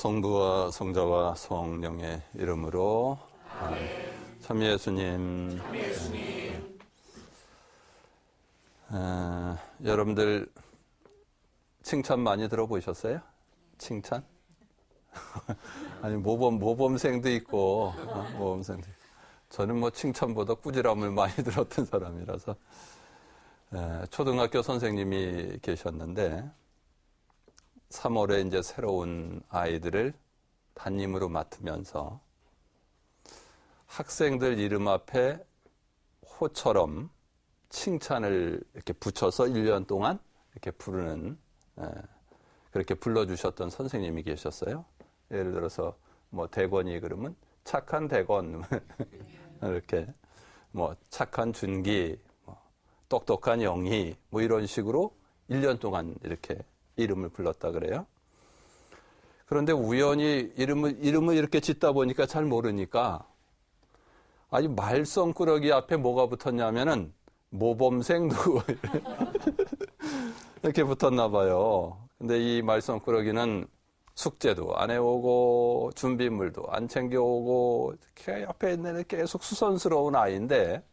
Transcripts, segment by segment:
성부와 성자와 성령의 이름으로 참 예수님. 여러분들 칭찬 많이 들어보셨어요? 칭찬? 아니 모범생도 있고 모범생도 있고. 저는 뭐 칭찬보다 꾸지람을 많이 들었던 사람이라서. 초등학교 선생님이 계셨는데 3월에 이제 새로운 아이들을 담임으로 맡으면서 학생들 이름 앞에 호처럼 칭찬을 이렇게 붙여서 1년 동안 이렇게 부르는, 그렇게 불러주셨던 선생님이 계셨어요. 예를 들어서 뭐 대건이 그러면 착한 대건 이렇게 뭐 착한 준기, 뭐 똑똑한 영희 뭐 이런 식으로 1년 동안 이렇게 이름을 불렀다 그래요. 그런데 우연히 이름을 이렇게 짓다 보니까 잘 모르니까 아주 말썽꾸러기 앞에 뭐가 붙었냐면은 모범생 누구 이렇게 붙었나 봐요. 근데 이 말썽꾸러기는 숙제도 안 해오고 준비물도 안 챙겨오고 옆에 있는 계속 수선스러운 아이인데,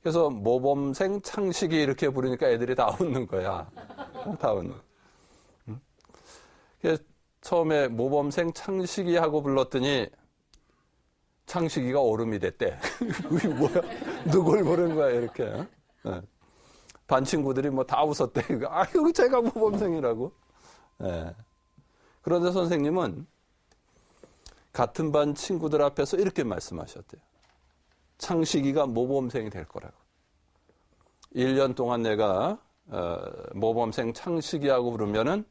그래서 모범생 창식이 이렇게 부르니까 애들이 다 웃는 거야. 다 웃는. 그래서 처음에 모범생 창식이 하고 불렀더니 창식이가 얼음이 됐대. 이게 뭐야? 누굴 부른 거야 이렇게. 반 친구들이 뭐 다 웃었대. 아유 제가 모범생이라고. 그런데 선생님은 같은 반 친구들 앞에서 이렇게 말씀하셨대요. 창식이가 모범생이 될 거라고. 1년 동안 내가 모범생 창식이하고 부르면은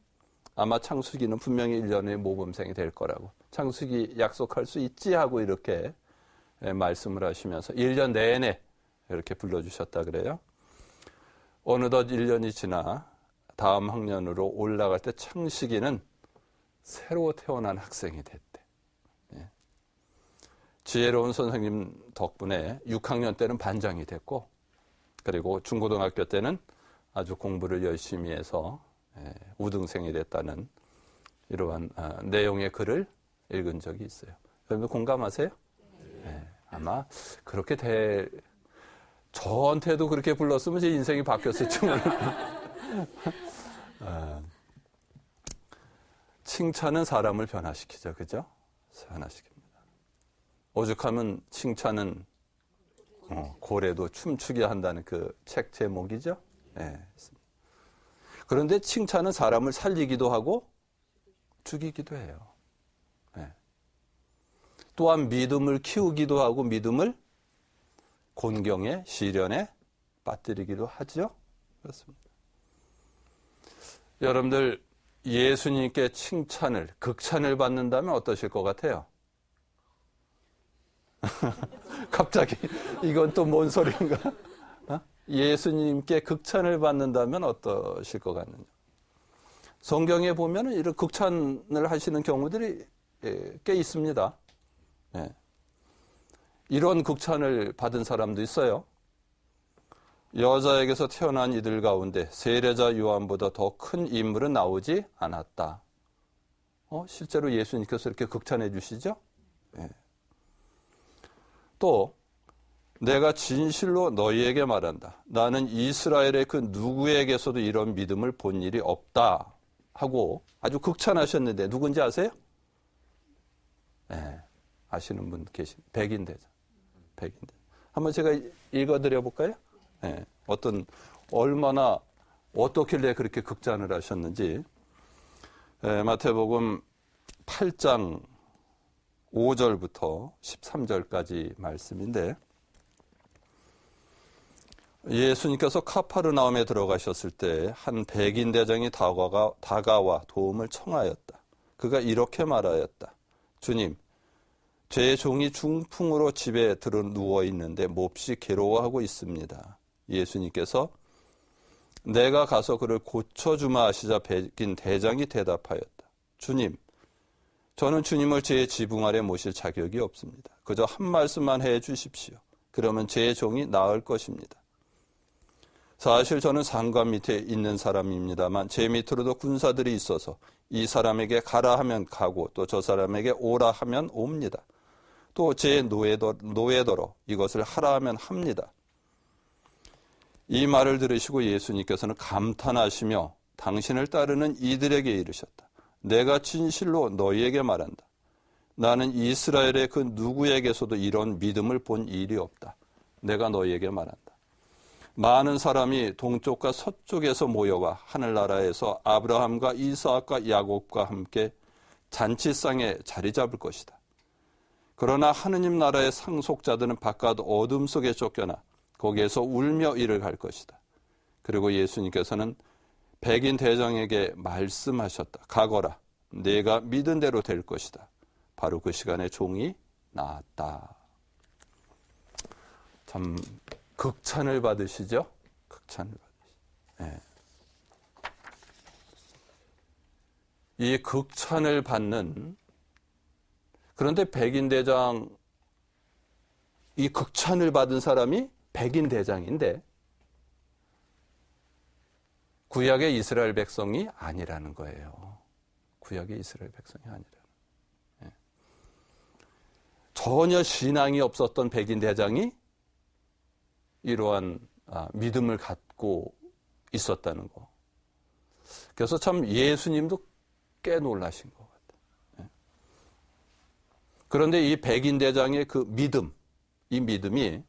아마 창식이는 분명히 1년에 모범생이 될 거라고. 창식이 약속할 수 있지 하고 이렇게 말씀을 하시면서 1년 내내 이렇게 불러주셨다 그래요. 어느덧 1년이 지나 다음 학년으로 올라갈 때 창식이는 새로 태어난 학생이 됐대. 지혜로운 선생님 덕분에 6학년 때는 반장이 됐고, 그리고 중고등학교 때는 아주 공부를 열심히 해서 우등생이 됐다는 이러한 내용의 글을 읽은 적이 있어요. 여러분 공감하세요? 아마 그렇게 저한테도 그렇게 불렀으면 제 인생이 바뀌었을지 모르겠어요. 칭찬은 사람을 변화시키죠. 그죠? 변화시킵니다. 오죽하면 칭찬은 고래도 춤추게 한다는 그 책 제목이죠. 그런데 칭찬은 사람을 살리기도 하고 죽이기도 해요. 또한 믿음을 키우기도 하고 믿음을 곤경에 시련에 빠뜨리기도 하죠. 그렇습니다. 여러분들 예수님께 칭찬을, 극찬을 받는다면 어떠실 것 같아요? 갑자기 이건 또 뭔 소리인가? 예수님께 극찬을 받는다면 어떠실 것 같느냐? 성경에 보면 이런 극찬을 하시는 경우들이 꽤 있습니다. 이런 극찬을 받은 사람도 있어요. 여자에게서 태어난 이들 가운데 세례자 요한보다 더 큰 인물은 나오지 않았다. 실제로 예수님께서 이렇게 극찬해 주시죠? 또 내가 진실로 너희에게 말한다. 나는 이스라엘의 그 누구에게서도 이런 믿음을 본 일이 없다 하고 아주 극찬하셨는데 누군지 아세요? 아시는 분 백인대죠. 백인대. 한번 제가 읽어드려 볼까요? 얼마나 어떻길래 그렇게 극찬을 하셨는지. 마태복음 8장 5절부터 13절까지 말씀인데, 예수님께서 카파르나움에 들어가셨을 때 한 백인 대장이 다가와 도움을 청하였다. 그가 이렇게 말하였다. 주님, 제 종이 중풍으로 집에 들어 누워 있는데 몹시 괴로워하고 있습니다. 예수님께서 내가 가서 그를 고쳐주마 하시자 백인 대장이 대답하였다. 주님, 저는 주님을 제 지붕 아래 모실 자격이 없습니다. 그저 한 말씀만 해 주십시오. 그러면 제 종이 나을 것입니다. 사실 저는 상관 밑에 있는 사람입니다만 제 밑으로도 군사들이 있어서 이 사람에게 가라 하면 가고 또 저 사람에게 오라 하면 옵니다. 또 제 노예더러 이것을 하라 하면 합니다. 이 말을 들으시고 예수님께서는 감탄하시며 당신을 따르는 이들에게 이르셨다. 내가 진실로 너희에게 말한다. 나는 이스라엘의 그 누구에게서도 이런 믿음을 본 일이 없다. 내가 너희에게 말한다. 많은 사람이 동쪽과 서쪽에서 모여와 하늘나라에서 아브라함과 이삭과 야곱과 함께 잔치상에 자리 잡을 것이다. 그러나 하느님 나라의 상속자들은 바깥 어둠 속에 쫓겨나 거기에서 울며 이를 갈 것이다. 그리고 예수님께서는 백인 대장에게 말씀하셨다. 가거라. 네가 믿은 대로 될 것이다. 바로 그 시간에 종이 나았다. 참 극찬을 받으시죠? 극찬을 받으시죠. 네. 이 극찬을 받는, 그런데 백인 대장, 이 극찬을 받은 사람이 백인 대장인데 구약의 이스라엘 백성이 아니라는 거예요. 구약의 이스라엘 백성이 아니라는 거예요. 전혀 신앙이 없었던 백인 대장이 이러한 믿음을 갖고 있었다는 거. 그래서 참 예수님도 꽤 놀라신 것 같아요. 그런데 이 백인 대장의 그 믿음, 이 믿음이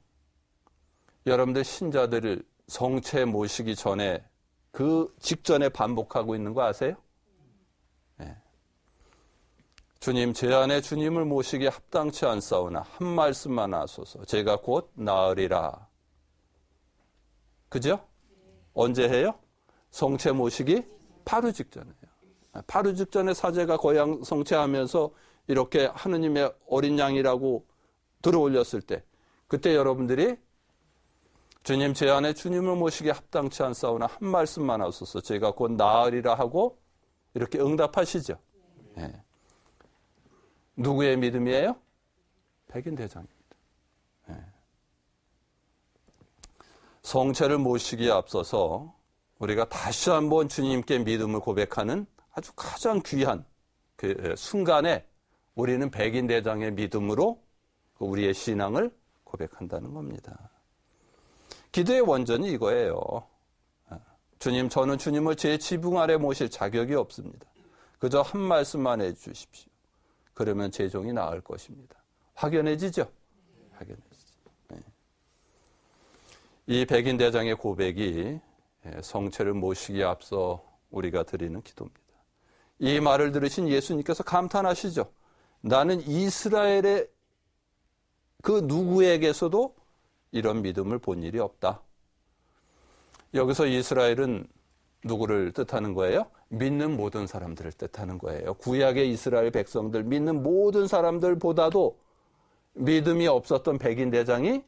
여러분들 신자들을 성체 모시기 전에 그 직전에 반복하고 있는 거 아세요? 네. 주님, 제 안에 주님을 모시기 합당치 않사오나 한 말씀만 하소서. 제가 곧 나으리라. 그죠? 언제 해요? 성체 모시기 바로 직전에요. 바로 직전에 사제가 거양 성체하면서 이렇게 하느님의 어린 양이라고 들어올렸을 때 그때 여러분들이 주님 제 안에 주님을 모시기 합당치 않사오나 한 말씀만 하소서. 제가 곧 나으리라 하고 이렇게 응답하시죠. 네. 누구의 믿음이에요? 백인 대장입니다. 네. 성체를 모시기에 앞서서 우리가 다시 한번 주님께 믿음을 고백하는 아주 가장 귀한 그 순간에 우리는 백인 대장의 믿음으로 우리의 신앙을 고백한다는 겁니다. 기도의 원전이 이거예요. 주님, 저는 주님을 제 지붕 아래 모실 자격이 없습니다. 그저 한 말씀만 해주십시오. 그러면 제 종이 나을 것입니다. 확연해지죠? 확연해지죠. 네. 이 백인 대장의 고백이 성체를 모시기에 앞서 우리가 드리는 기도입니다. 이 말을 들으신 예수님께서 감탄하시죠. 나는 이스라엘의 그 누구에게서도 이런 믿음을 본 일이 없다. 여기서 이스라엘은 누구를 뜻하는 거예요? 믿는 모든 사람들을 뜻하는 거예요. 구약의 이스라엘 백성들, 믿는 모든 사람들보다도 믿음이 없었던 백인 대장이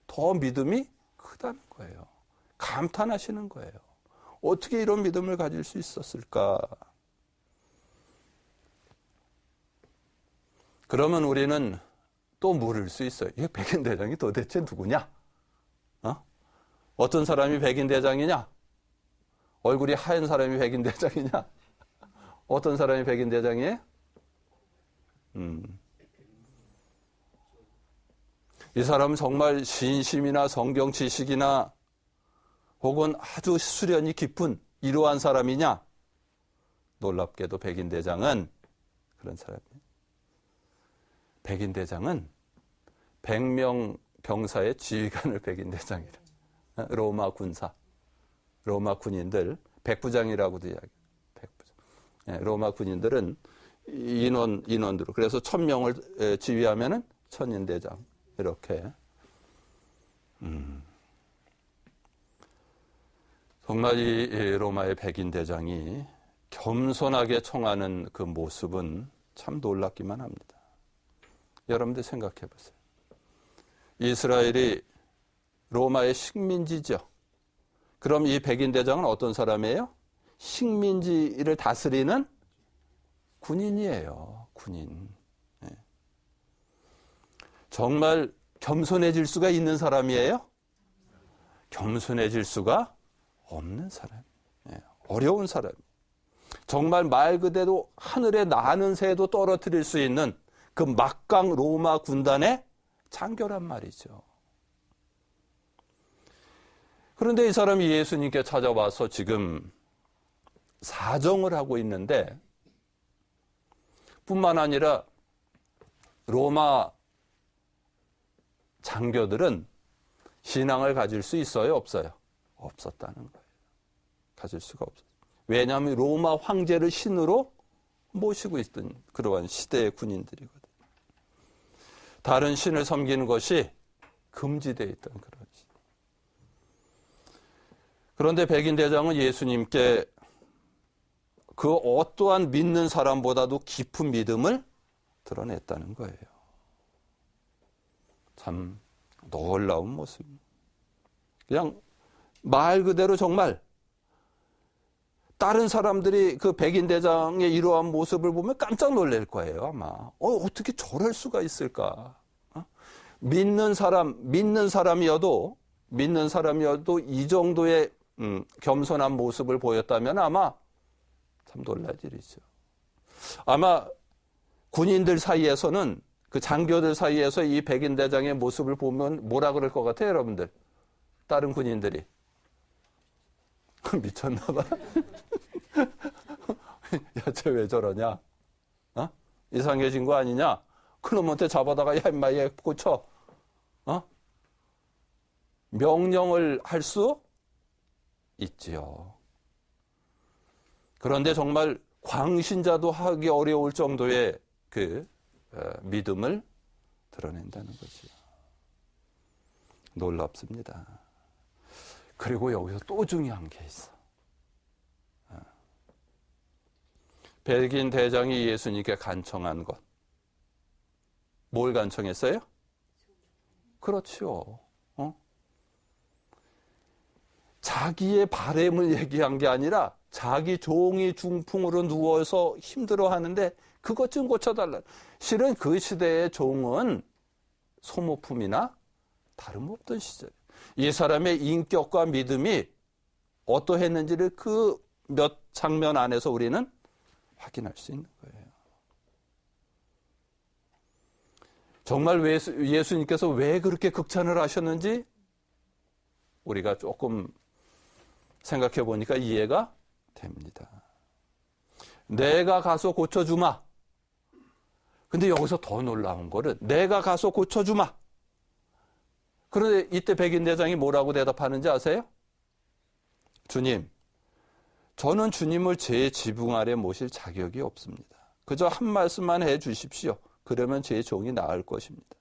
더 믿음이 크다는 거예요. 감탄하시는 거예요. 어떻게 이런 믿음을 가질 수 있었을까? 그러면 우리는 또 물을 수 있어요. 이 백인 대장이 도대체 누구냐? 어떤 사람이 백인 대장이냐? 얼굴이 하얀 사람이 백인 대장이냐? 어떤 사람이 백인 대장이에요? 이 사람은 정말 신심이나 성경 지식이나 혹은 아주 수련이 깊은 이러한 사람이냐? 놀랍게도 백인 대장은 그런 사람이에요. 백인 대장은 100명 병사의 지휘관을 백인 대장이라. 로마 군사, 로마 군인들, 백부장이라고도 이야기해요. 백부장. 로마 군인들은 인원으로. 그래서 1000명을 지휘하면은 천인대장. 이렇게. 정말 이 로마의 백인 대장이 겸손하게 청하는 그 모습은 참 놀랍기만 합니다. 여러분들 생각해 보세요. 이스라엘이 로마의 식민지죠. 그럼 이 백인 대장은 어떤 사람이에요? 식민지를 다스리는 군인이에요. 군인. 네. 정말 겸손해질 수가 있는 사람이에요? 겸손해질 수가 없는 사람, 어려운 사람. 정말 말 그대로 하늘에 나는 새도 떨어뜨릴 수 있는 그 막강 로마 군단의 장교란 말이죠. 그런데 이 사람이 예수님께 찾아와서 지금 사정을 하고 있는데, 뿐만 아니라 로마 장교들은 신앙을 가질 수 있어요, 없어요? 없었다는 거예요. 가질 수가 없어요. 왜냐하면 로마 황제를 신으로 모시고 있던 그러한 시대의 군인들이거든요. 다른 신을 섬기는 것이 금지되어 있던 그런 시대. 그런데 백인 대장은 예수님께 그 어떠한 믿는 사람보다도 깊은 믿음을 드러냈다는 거예요. 참 놀라운 모습. 그냥 말 그대로 정말 다른 사람들이 그 백인 대장의 이러한 모습을 보면 깜짝 놀랄 거예요, 아마. 어떻게 저럴 수가 있을까? 믿는 사람이어도 이 정도의 겸손한 모습을 보였다면 아마 참 놀랄 일이죠. 아마 군인들 사이에서는, 그 장교들 사이에서 이 백인 대장의 모습을 보면 뭐라 그럴 것 같아요, 여러분들? 다른 군인들이. 미쳤나 봐. 야, 쟤 왜 저러냐? 이상해진 거 아니냐? 그놈한테 잡아다가, 야, 임마, 얘 고쳐. 명령을 할 수 있지요. 그런데 정말 광신자도 하기 어려울 정도의 그 믿음을 드러낸다는 거죠. 놀랍습니다. 그리고 여기서 또 중요한 게 있어. 백인 대장이 예수님께 간청한 것. 뭘 간청했어요? 그렇죠. 자기의 바램을 얘기한 게 아니라 자기 종이 중풍으로 누워서 힘들어하는데 그것 좀 고쳐달라. 실은 그 시대의 종은 소모품이나 다름없던 시절. 이 사람의 인격과 믿음이 어떠했는지를 그 몇 장면 안에서 우리는 확인할 수 있는 거예요. 정말 예수님께서 왜 그렇게 극찬을 하셨는지 우리가 조금 생각해 보니까 이해가 됩니다. 내가 가서 고쳐주마. 근데 여기서 더 놀라운 거는 내가 가서 고쳐주마. 그런데 이때 백인 대장이 뭐라고 대답하는지 아세요? 주님, 저는 주님을 제 지붕 아래 모실 자격이 없습니다. 그저 한 말씀만 해 주십시오. 그러면 제 종이 나을 것입니다.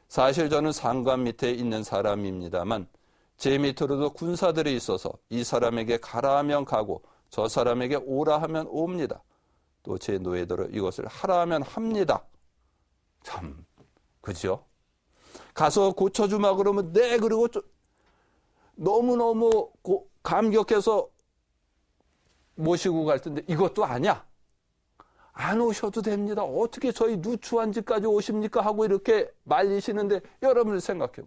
사실 저는 상관 밑에 있는 사람입니다만 제 밑으로도 군사들이 있어서 이 사람에게 가라 하면 가고 저 사람에게 오라 하면 옵니다. 또 제 노예대로 이것을 하라 하면 합니다. 참, 그죠? 가서 고쳐주마 그러면 네, 그리고 너무너무 감격해서 모시고 갈 텐데 이것도 아니야. 안 오셔도 됩니다. 어떻게 저희 누추한 집까지 오십니까? 하고 이렇게 말리시는데 여러분들 생각해요.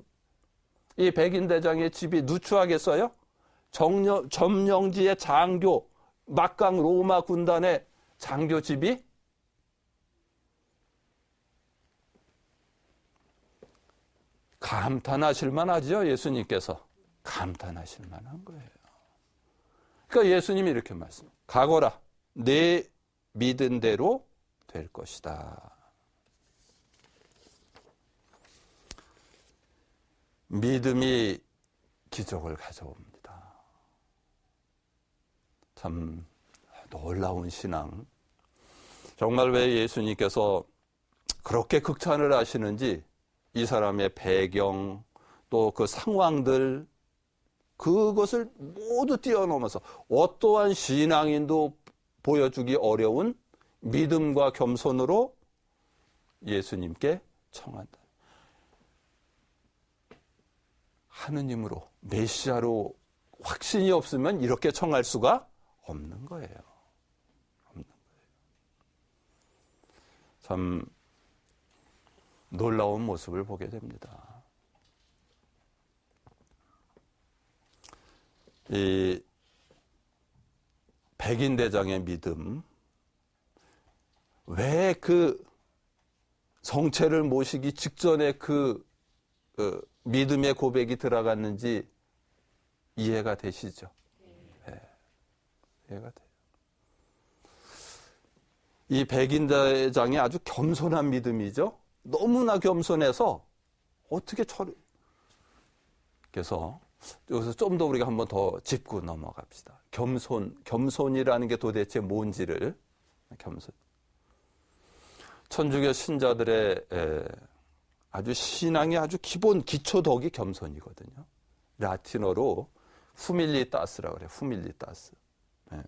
이 백인 대장의 집이 누추하겠어요? 점령지의 장교, 막강 로마 군단의 장교 집이 감탄하실 만하죠. 예수님께서 감탄하실 만한 거예요. 그러니까 예수님이 이렇게 말씀, 가거라, 내 믿은 대로 될 것이다. 믿음이 기적을 가져옵니다. 참 놀라운 신앙. 정말 왜 예수님께서 그렇게 극찬을 하시는지 이 사람의 배경 또 그 상황들 그것을 모두 뛰어넘어서 어떠한 신앙인도 보여주기 어려운 믿음과 겸손으로 예수님께 청한다. 하느님으로 메시아로 확신이 없으면 이렇게 청할 수가 없는 거예요. 없는 거예요. 참 놀라운 모습을 보게 됩니다. 이 백인대장의 믿음, 왜 그 성체를 모시기 직전에 그 믿음의 고백이 들어갔는지 이해가 되시죠? 네. 이해가 돼요. 이 백인대장이 아주 겸손한 믿음이죠. 너무나 겸손해서 어떻게 그래서 여기서 좀 더 우리가 한번 더 짚고 넘어갑시다. 겸손이라는 게 도대체 뭔지를. 겸손. 천주교 신자들의 아주 신앙의 아주 기본 기초덕이 겸손이거든요. 라틴어로 후밀리타스라고 그래요. 후밀리타스. 네.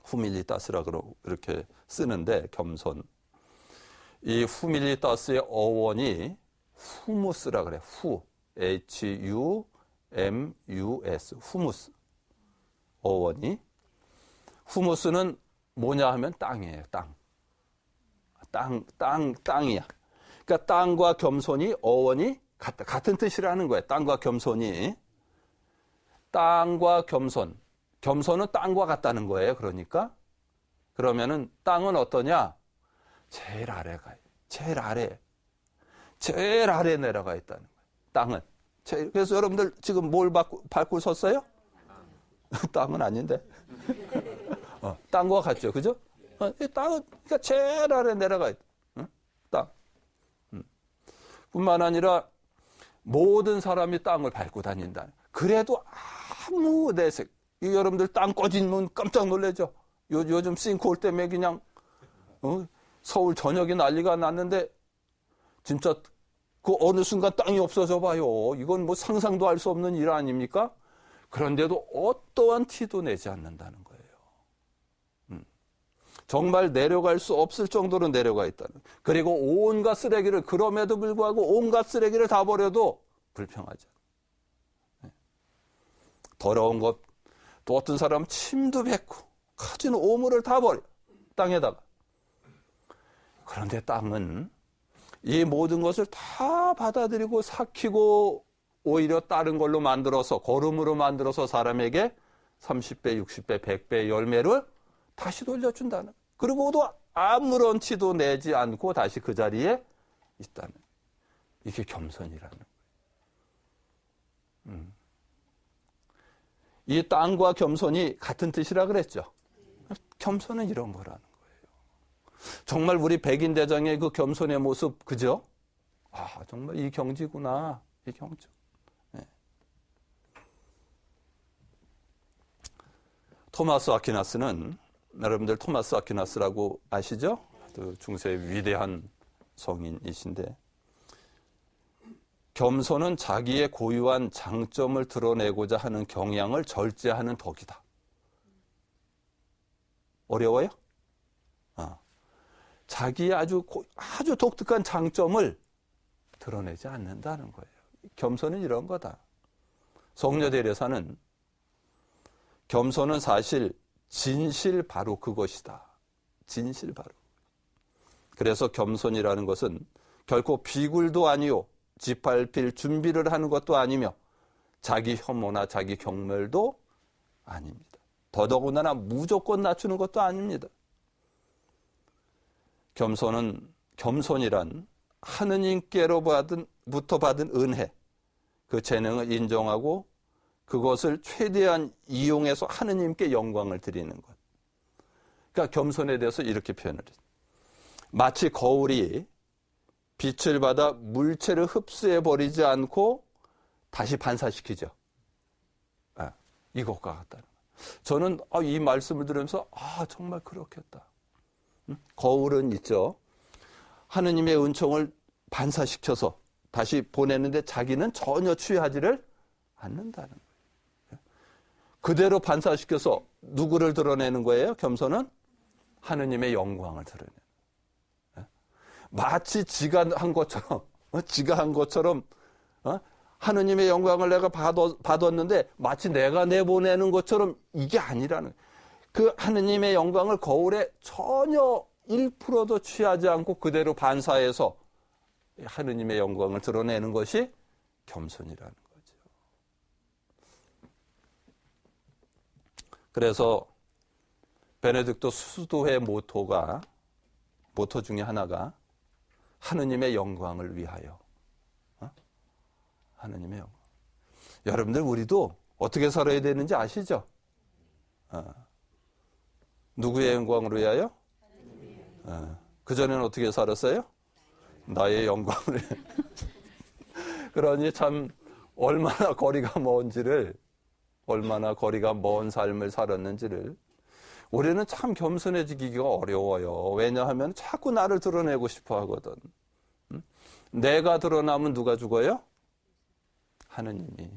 후밀리타스라고 이렇게 쓰는데 겸손. 이 후밀리타스의 어원이 후무스라 그래요. H-U-M-U-S. 후무스. 어원이. 후무스는 뭐냐 하면 땅이에요. 땅이야. 그러니까 땅과 겸손이 어원이 같은 뜻이라는 거예요. 땅과 겸손이. 땅과 겸손. 겸손은 땅과 같다는 거예요. 그러니까. 그러면은 땅은 어떠냐? 제일 아래가, 제일 아래 내려가 있다는 거예요. 땅은. 그래서 여러분들 지금 뭘 밟고 섰어요? 땅은 아닌데. 땅과 같죠. 그죠? 이 땅은, 그러니까 제일 아래 내려가 있다. 땅. 뿐만 아니라 모든 사람이 땅을 밟고 다닌다. 그래도 아무 내색. 여러분들 땅 꺼지면 깜짝 놀라죠. 요즘 싱크홀 때문에 그냥, 서울 전역이 난리가 났는데, 진짜 그 어느 순간 땅이 없어져 봐요. 이건 뭐 상상도 할 수 없는 일 아닙니까? 그런데도 어떠한 티도 내지 않는다는 거예요. 정말 내려갈 수 없을 정도로 내려가 있다는. 그리고 온갖 쓰레기를, 그럼에도 불구하고 온갖 쓰레기를 다 버려도 불평하죠. 더러운 것, 또 어떤 사람은 침도 뱉고, 가진 오물을 다 버려. 땅에다가. 그런데 땅은 이 모든 것을 다 받아들이고 삭히고 오히려 다른 걸로 만들어서, 거름으로 만들어서 사람에게 30배, 60배, 100배 열매를 다시 돌려준다는. 그리고도 아무런 티도 내지 않고 다시 그 자리에 있다는. 이게 겸손이라는 거예요. 이 땅과 겸손이 같은 뜻이라 그랬죠. 겸손은 이런 거라는 거예요. 정말 우리 백인대장의 그 겸손의 모습, 그죠? 아, 정말 이 경지구나. 이 경지. 네. 토마스 아퀴나스는, 여러분들 토마스 아퀴나스라고 아시죠? 중세의 위대한 성인이신데, 겸손은 자기의 고유한 장점을 드러내고자 하는 경향을 절제하는 덕이다. 어려워요? 자기의 아주 독특한 장점을 드러내지 않는다는 거예요. 겸손은 이런 거다. 성녀대려사는 겸손은 사실 진실 바로 그것이다. 진실 바로. 그래서 겸손이라는 것은 결코 비굴도 아니요, 짓밟힐 준비를 하는 것도 아니며 자기 혐오나 자기 경멸도 아닙니다. 더더군다나 무조건 낮추는 것도 아닙니다. 겸손이란 하느님께로부터 받은 은혜, 그 재능을 인정하고 그것을 최대한 이용해서 하느님께 영광을 드리는 것. 그러니까 겸손에 대해서 이렇게 표현을 해요. 마치 거울이 빛을 받아 물체를 흡수해버리지 않고 다시 반사시키죠. 이것과 같다는 거예요. 저는 이 말씀을 들으면서 정말 그렇겠다. 거울은 있죠. 하느님의 은총을 반사시켜서 다시 보내는데 자기는 전혀 취하지를 않는다는 거예요. 그대로 반사시켜서 누구를 드러내는 거예요? 겸손은 하느님의 영광을 드러내는. 마치 지가 한 것처럼 하느님의 영광을 내가 받았는데 마치 내가 내보내는 것처럼 이게 아니라는. 그 하느님의 영광을 거울에 전혀 1%도 취하지 않고 그대로 반사해서 하느님의 영광을 드러내는 것이 겸손이라는 거죠. 그래서 베네딕토 수도회 모토 중에 하나가 하느님의 영광을 위하여. 하느님의 영광. 여러분들 우리도 어떻게 살아야 되는지 아시죠? 누구의 영광을 위하여? 그전에는 어떻게 살았어요? 나의 영광을. 그러니 참 얼마나 거리가 먼 삶을 살았는지를 우리는 참 겸손해지기가 어려워요. 왜냐하면 자꾸 나를 드러내고 싶어 하거든. 내가 드러나면 누가 죽어요? 하느님이.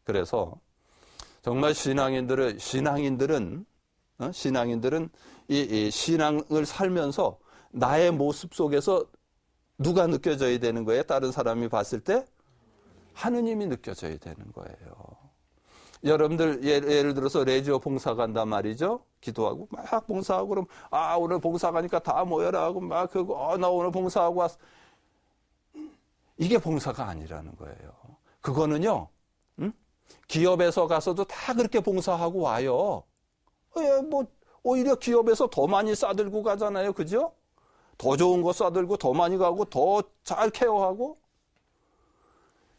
그래서 정말 신앙인들은 이 신앙을 살면서 나의 모습 속에서 누가 느껴져야 되는 거예요? 다른 사람이 봤을 때 하느님이 느껴져야 되는 거예요. 여러분들 예를 들어서 레지오 봉사 간단 말이죠. 기도하고 막 봉사하고 그럼 오늘 봉사 가니까 다 모여라 하고 막 나 오늘 봉사하고 왔어. 이게 봉사가 아니라는 거예요. 그거는요. 기업에서 가서도 다 그렇게 봉사하고 와요. 오히려 기업에서 더 많이 싸들고 가잖아요. 그죠? 더 좋은 거 싸들고 더 많이 가고 더 잘 케어하고.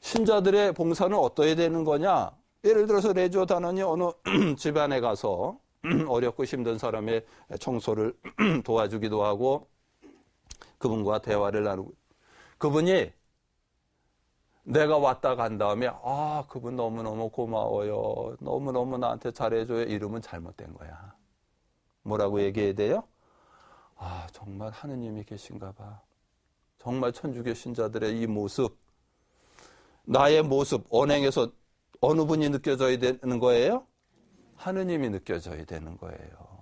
신자들의 봉사는 어떠해야 되는 거냐? 예를 들어서 레지오 단원이 어느 집안에 가서 어렵고 힘든 사람의 청소를 도와주기도 하고 그분과 대화를 나누고, 그분이 내가 왔다 간 다음에 그분 너무너무 고마워요. 너무너무 나한테 잘해줘요. 이러면 잘못된 거야. 뭐라고 얘기해야 돼요? 정말 하느님이 계신가 봐. 정말 천주교 신자들의 이 모습, 나의 모습, 언행에서 어느 분이 느껴져야 되는 거예요? 하느님이 느껴져야 되는 거예요.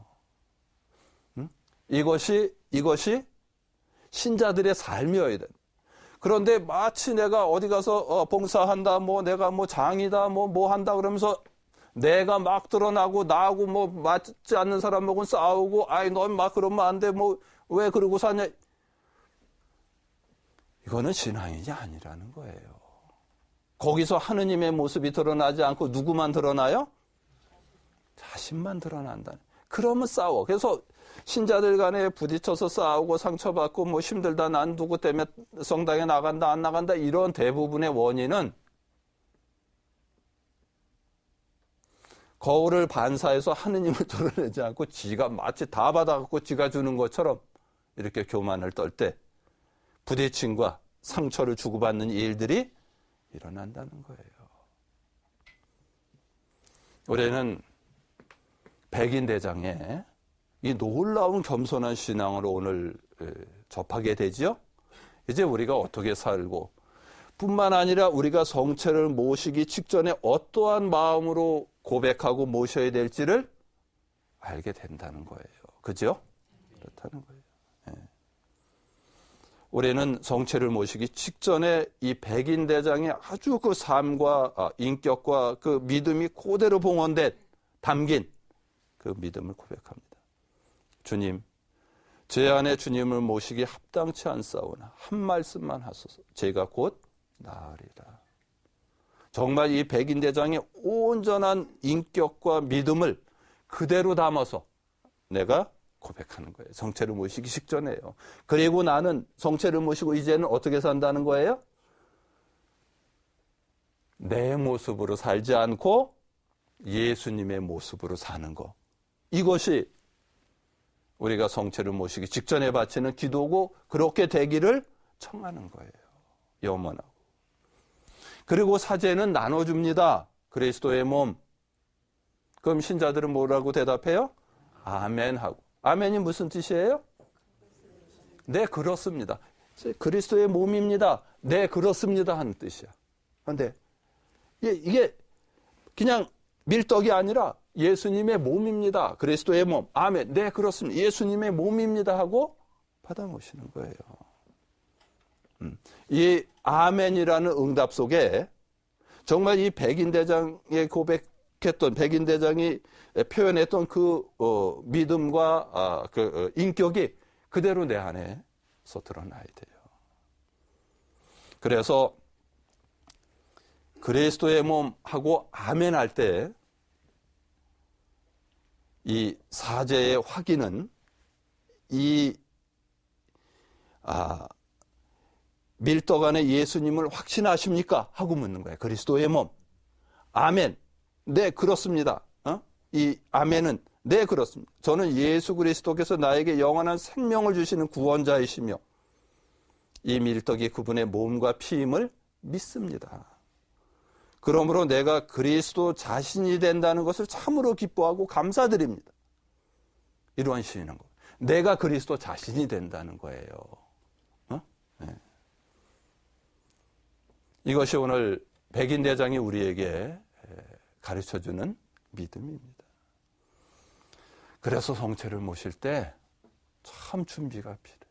이것이 신자들의 삶이어야 돼. 그런데 마치 내가 어디 가서 봉사한다, 내가 장이다, 뭐 한다 그러면서 내가 막 드러나고 나하고 맞지 않는 사람하고는 싸우고, 넌 막 그러면 안 돼, 왜 그러고 사냐. 이거는 신앙인이 아니라는 거예요. 거기서 하느님의 모습이 드러나지 않고 누구만 드러나요? 자신만 드러난다. 그러면 싸워. 그래서 신자들 간에 부딪혀서 싸우고 상처받고 힘들다, 난 누구 때문에 성당에 나간다, 안 나간다, 이런 대부분의 원인은 거울을 반사해서 하느님을 드러내지 않고 지가 마치 다 받아갖고 지가 주는 것처럼 이렇게 교만을 떨 때 부딪힘과 상처를 주고받는 일들이 일어난다는 거예요. 우리는 백인대장의 이 놀라운 겸손한 신앙으로 오늘 접하게 되죠. 이제 우리가 어떻게 살고, 뿐만 아니라 우리가 성체를 모시기 직전에 어떠한 마음으로 고백하고 모셔야 될지를 알게 된다는 거예요. 그죠? 그렇다는 거예요. 우리는 성체를 모시기 직전에 이 백인대장의 아주 그 삶과 인격과 그 믿음이 그대로 담긴 그 믿음을 고백합니다. 주님, 제 안에 주님을 모시기 합당치 않사오나 한 말씀만 하소서. 제가 곧 나으리라. 정말 이 백인대장의 온전한 인격과 믿음을 그대로 담아서 내가 고백하는 거예요. 성체를 모시기 직전에요. 그리고 나는 성체를 모시고 이제는 어떻게 산다는 거예요? 내 모습으로 살지 않고 예수님의 모습으로 사는 거. 이것이 우리가 성체를 모시기 직전에 바치는 기도고, 그렇게 되기를 청하는 거예요. 염원하고. 그리고 사제는 나눠줍니다. 그리스도의 몸. 그럼 신자들은 뭐라고 대답해요? 아멘 하고. 아멘이 무슨 뜻이에요? 네, 그렇습니다. 그리스도의 몸입니다. 네, 그렇습니다 하는 뜻이야. 그런데 이게 그냥 밀떡이 아니라 예수님의 몸입니다. 그리스도의 몸. 아멘. 네, 그렇습니다. 예수님의 몸입니다 하고 받아 모시는 거예요. 이 아멘이라는 응답 속에 정말 이 백인대장의 고백했던, 백인대장이 표현했던 그 믿음과 그 인격이 그대로 내 안에서 드러나야 돼요. 그래서 그리스도의 몸 하고 아멘 할 때 이 사제의 확인은 이 밀떡 안에 예수님을 확신하십니까? 하고 묻는 거예요. 그리스도의 몸. 아멘. 네, 그렇습니다. 이 아멘은 네, 그렇습니다. 저는 예수 그리스도께서 나에게 영원한 생명을 주시는 구원자이시며 이 밀떡이 그분의 몸과 피임을 믿습니다. 그러므로 내가 그리스도 자신이 된다는 것을 참으로 기뻐하고 감사드립니다. 이러한 시인한 거. 내가 그리스도 자신이 된다는 거예요. 네. 이것이 오늘 백인대장이 우리에게 가르쳐주는 믿음입니다. 그래서 성체를 모실 때 참 준비가 필요해요.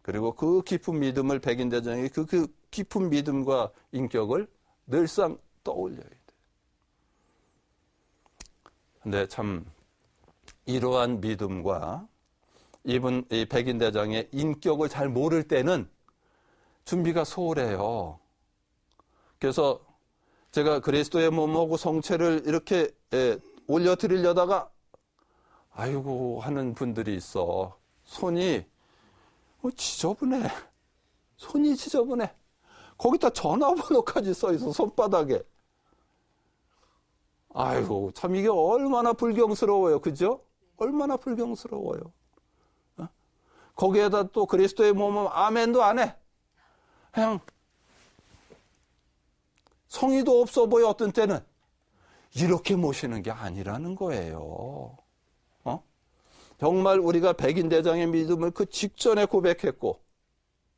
그리고 그 깊은 믿음을 백인대장이 그 깊은 믿음과 인격을 늘상 떠올려야 돼요. 근데 참 이러한 믿음과 이 백인대장의 인격을 잘 모를 때는 준비가 소홀해요. 그래서 제가 그리스도의 몸하고 성체를 이렇게 올려드리려다가 아이고 하는 분들이 있어. 손이 지저분해. 손이 지저분해. 거기다 전화번호까지 써있어, 손바닥에. 아이고, 참 이게 얼마나 불경스러워요. 그죠? 얼마나 불경스러워요. 거기에다 또 그리스도의 몸은 아멘도 안 해. 그냥 성의도 없어 보여. 어떤 때는 이렇게 모시는 게 아니라는 거예요. 정말 우리가 백인대장의 믿음을 그 직전에 고백했고,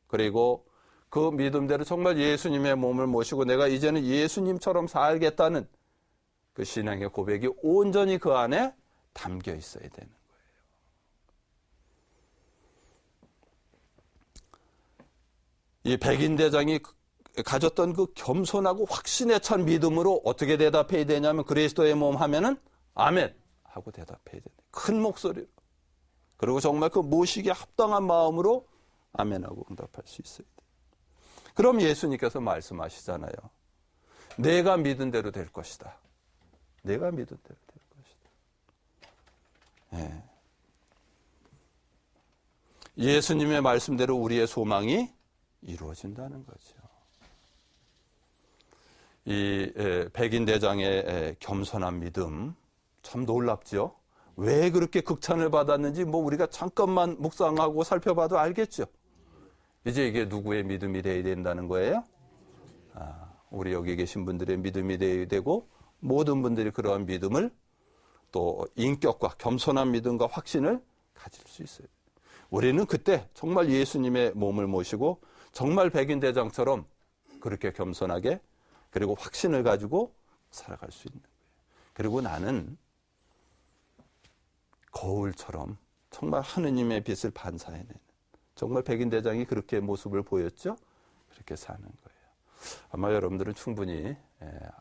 그리고 그 믿음대로 정말 예수님의 몸을 모시고 내가 이제는 예수님처럼 살겠다는 그 신앙의 고백이 온전히 그 안에 담겨 있어야 되는 거예요. 이 백인대장이 가졌던 그 겸손하고 확신에 찬 믿음으로 어떻게 대답해야 되냐면 그리스도의 몸 하면은 아멘 하고 대답해야 돼요. 큰 목소리로. 그리고 정말 그 모시기에 합당한 마음으로 아멘하고 응답할 수 있어야 돼요. 그럼 예수님께서 말씀하시잖아요. 내가 믿은 대로 될 것이다. 내가 믿은 대로 될 것이다. 예. 예수님의 말씀대로 우리의 소망이 이루어진다는 거죠. 이 백인대장의 겸손한 믿음 참 놀랍죠. 왜 그렇게 극찬을 받았는지 우리가 잠깐만 묵상하고 살펴봐도 알겠죠. 이제 이게 누구의 믿음이 되어야 된다는 거예요? 우리 여기 계신 분들의 믿음이 되어야 되고 모든 분들이 그러한 믿음을 또 인격과 겸손한 믿음과 확신을 가질 수 있어요. 우리는 그때 정말 예수님의 몸을 모시고 정말 백인대장처럼 그렇게 겸손하게 그리고 확신을 가지고 살아갈 수 있는 거예요. 그리고 나는 거울처럼 정말 하느님의 빛을 반사해내는 정말 백인대장이 그렇게 모습을 보였죠? 그렇게 사는 거예요. 아마 여러분들은 충분히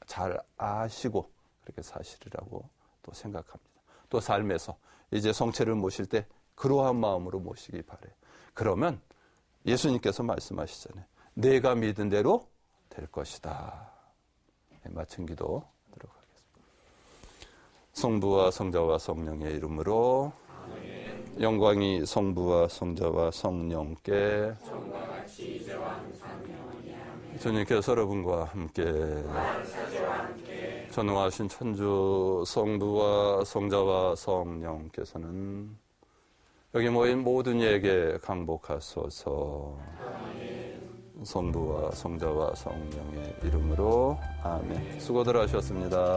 잘 아시고 그렇게 사시리라고 또 생각합니다. 또 삶에서 이제 성체를 모실 때 그러한 마음으로 모시기 바래요. 그러면 예수님께서 말씀하시잖아요. 내가 믿은 대로 될 것이다. 마친 기도 하도록 하겠습니다. 성부와 성자와 성령의 이름으로 아멘. 영광이 성부와 성자와 성령께 주님께서 여러분과 함께 전능하신 천주 성부와 성자와 성령께서는 여기 모인 모든 이에게 강복하소서. 성부와 성자와 성령의 이름으로 아멘. 수고들 하셨습니다.